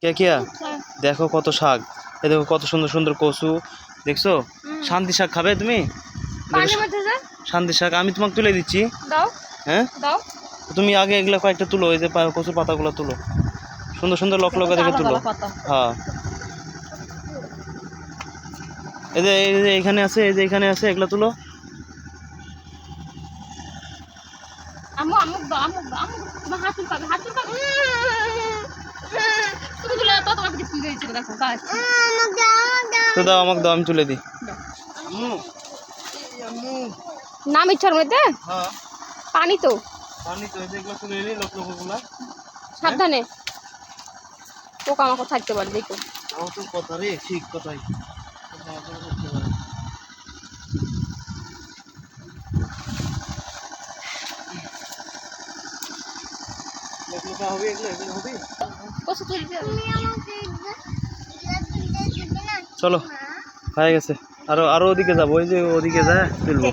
কে কিয়া দেখো কত শাক, এ দেখো কত সুন্দর সুন্দর কচু দেখছো। শান্তি শাক খাবে তুমি? শান্তি শাক আমি তোমাকে তুলে দিচ্ছি। হ্যাঁ তুমি আগে এগুলো কয়েকটা তুলো, এই যে কচুর পাতাগুলো তুলো, সুন্দর সুন্দর লক লকা দেখে তুলো। হ্যাঁ এই যে এখানে আছে, এই যে এখানে আছে, এগুলো তুলো। তো দাও আমাকে দাও, আমি তুলে দিই। নাম ইচ্ছার মধ্যে পানি তো এগুলো তুলে নিই, লক লকগুলা সাবধানে, পোকা মাকড় থাকতে পারে দেখো। আমার তো কথা রে, ঠিক কথাই। চলো হয়ে গেছে, আরো আরো ওদিকে যাবো, ওই যে ওদিকে যায় তুলবো।